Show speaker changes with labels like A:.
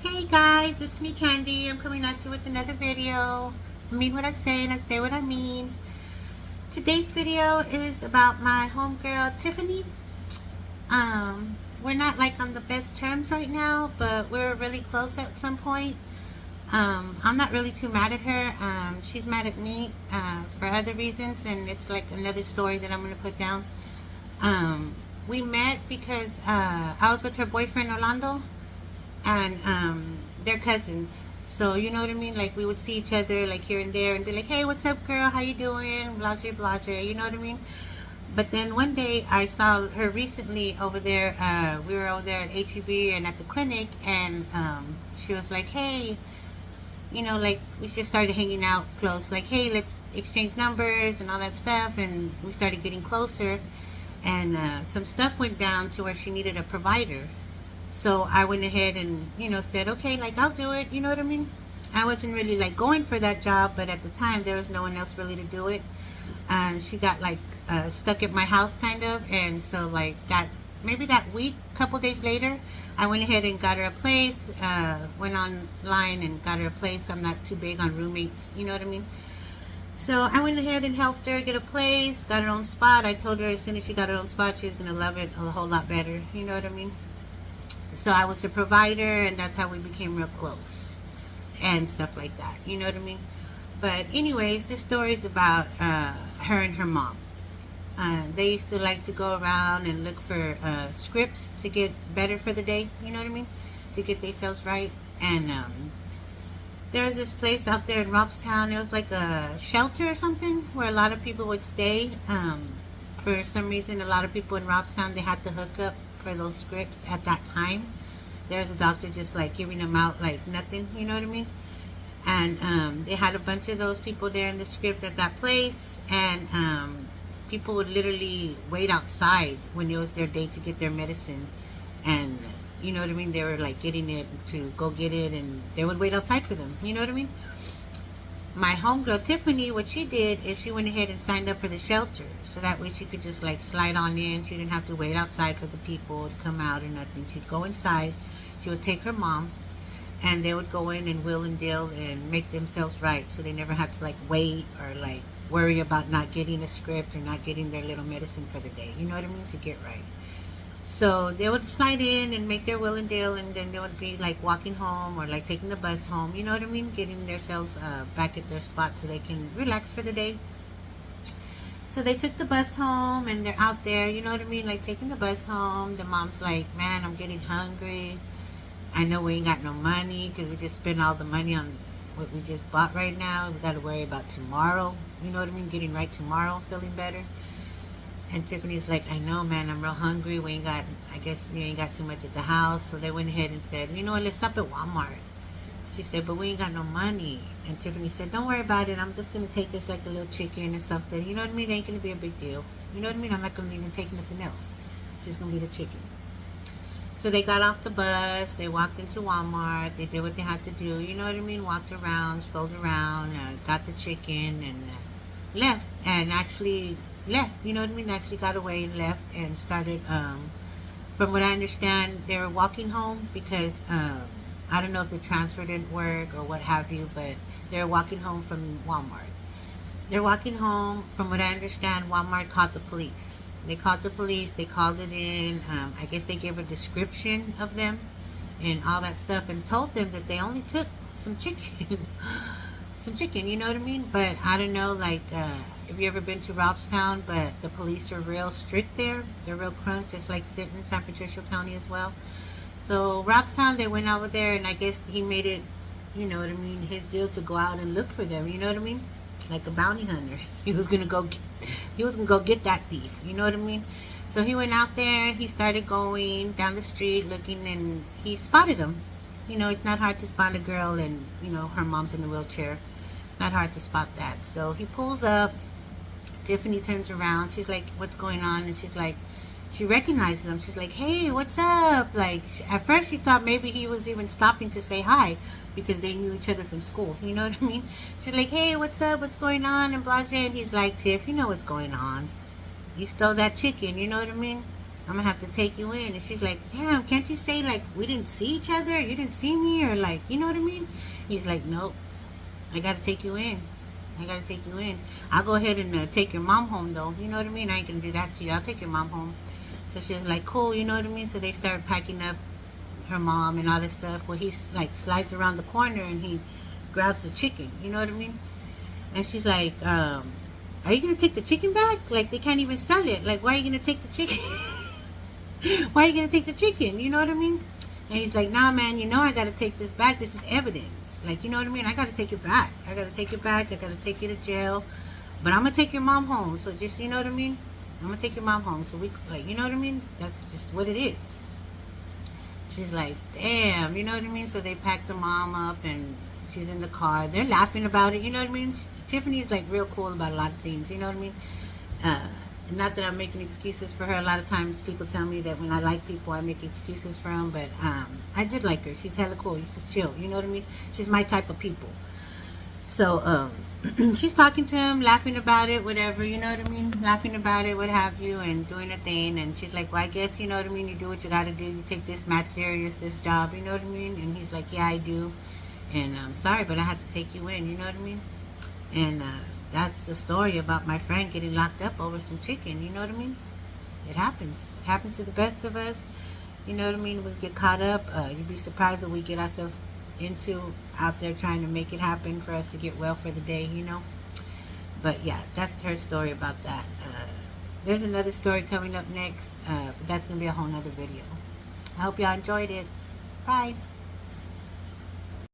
A: Hey guys, it's me Candy. I'm coming at you with another video. I mean what I say and I say what I mean. Today's video is about my homegirl Tiffany. We're not like on the best terms right now, but we're really close at some point. I'm not really too mad at her. She's mad at me for other reasons, and it's like another story that I'm gonna put down. We met because I was with her boyfriend Orlando, and they're cousins. So you know what I mean? Like we would see each other like here and there and be like, "Hey, what's up, girl? How you doing?" Blase, blase. You know what I mean? But then one day I saw her recently over there. We were over there at HEB and at the clinic, and she was like, "Hey, like we just started hanging out close. Like, hey, let's exchange numbers and all that stuff." And we started getting closer, and some stuff went down to where she needed a provider. So I went ahead and, said, okay, like I'll do it. You know what I mean? I wasn't really like going for that job, but at the time there was no one else really to do it. And she got like stuck at my house kind of. And so like maybe that week, couple days later, I went ahead and got her a place, went online and got her a place. I'm not too big on roommates. You know what I mean? So I went ahead and helped her get a place, got her own spot. I told her as soon as she got her own spot, she was going to love it a whole lot better. You know what I mean? So I was a provider, and that's how we became real close and stuff like that. You know what I mean? But anyways, this story is about her and her mom. They used to like to go around and look for scripts to get better for the day. You know what I mean? To get themselves right. And there was this place out there in Robstown. It was like a shelter or something where a lot of people would stay. For some reason, a lot of people in Robstown, they had to hook up for those scripts at that time. There's a doctor just like giving them out like nothing, you know what I mean? And they had a bunch of those people there in the scripts at that place, and people would literally wait outside when it was their day to get their medicine. And you know what I mean? They were like getting it to go get it, and they would wait outside for them. You know what I mean? My homegirl Tiffany, what she did is she went ahead and signed up for the shelter, so that way she could just like slide on in. She didn't have to wait outside for the people to come out or nothing. She'd go inside, she would take her mom, and they would go in and wheel and deal and make themselves right, so they never had to like wait or like worry about not getting a script or not getting their little medicine for the day. You know what I mean? To get right. So they would slide in and make their will and deal, and then they would be like walking home or like taking the bus home. You know what I mean? Getting themselves back at their spot so they can relax for the day. So they took the bus home, and they're out there. You know what I mean? Like taking the bus home. The mom's like, "Man, I'm getting hungry. I know we ain't got no money because we just spent all the money on what we just bought right now. We got to worry about tomorrow. You know what I mean? Getting right tomorrow, feeling better." And Tiffany's like, "I know, man, I'm real hungry. I guess we ain't got too much at the house." So they went ahead and said, "You know what, let's stop at Walmart." She said, "But we ain't got no money." And Tiffany said, "Don't worry about it. I'm just going to take us like a little chicken or something. You know what I mean? It ain't going to be a big deal. You know what I mean? I'm not going to even take nothing else. It's just going to be the chicken." So they got off the bus. They walked into Walmart. They did what they had to do. You know what I mean? Walked around, strolled around, got the chicken, and left. And actually left, you know what I mean? Actually got away and left and started, from what I understand, they were walking home because, I don't know if the transfer didn't work or what have you, but they were walking home from Walmart. They're walking home, from what I understand, Walmart called the police. They called the police, they called it in, I guess they gave a description of them and all that stuff, and told them that they only took some chicken. Some chicken, you know what I mean? But I don't know, like, have you ever been to Robstown? But the police are real strict there. They're real crunk, just like Sinton, San Patricio County as well. So Robstown, they went over there, and I guess he made it, you know what I mean, his deal to go out and look for them. You know what I mean? Like a bounty hunter. He was gonna go get that thief. You know what I mean? So he went out there. He started going down the street looking, and he spotted him. You know, it's not hard to spot a girl, and her mom's in a wheelchair. It's not hard to spot that. So he pulls up. Tiffany turns around. She's like, "What's going on?" And she's like, she recognizes him. She's like, "Hey, what's up?" Like, at first she thought maybe he was even stopping to say hi because they knew each other from school. You know what I mean? She's like, "Hey, what's up? What's going on?" And blah, blah. And he's like, "Tiff, you know what's going on. You stole that chicken." You know what I mean? I'm gonna have to take you in. And she's like, damn, can't you say, like, we didn't see each other? You didn't see me? Or, like, you know what I mean? He's like, nope, I gotta take you in. I gotta take you in. I'll go ahead and take your mom home, though. You know what I mean? I ain't gonna do that to you. I'll take your mom home. So she was like, cool, you know what I mean? So they started packing up her mom and all this stuff. Well, he, like, slides around the corner and he grabs the chicken. You know what I mean? And she's like, are you gonna take the chicken back? Like, they can't even sell it. Like, why are you gonna take the chicken? Why are you gonna take the chicken? You know what I mean? And he's like, nah, man, you know I gotta take this back. This is evidence. Like, you know what I mean? I gotta take it back. I gotta take it back. I gotta take you to jail. But I'm gonna take your mom home. So just, you know what I mean? I'm gonna take your mom home. So we, like, you know what I mean? That's just what it is. She's like, damn, you know what I mean? So they pack the mom up and she's in the car. They're laughing about it, you know what I mean? Tiffany's like real cool about a lot of things, you know what I mean? Not that I'm making excuses for her. A lot of times people tell me that when I like people, I make excuses for them. But I did like her. She's hella cool. She's just chill. You know what I mean? She's my type of people. So she's talking to him, laughing about it, whatever. You know what I mean? Laughing about it, what have you, and doing her thing. And she's like, well, I guess, you know what I mean? You do what you got to do. You take this mad serious, this job. You know what I mean? And he's like, yeah, I do. And I'm sorry, but I have to take you in. You know what I mean? And that's the story about my friend getting locked up over some chicken. You know what I mean? It happens. It happens to the best of us. You know what I mean? We get caught up. You'd be surprised what we get ourselves into out there trying to make it happen for us to get well for the day, you know? But yeah, that's her story about that. There's another story coming up next, but that's going to be a whole nother video. I hope y'all enjoyed it. Bye.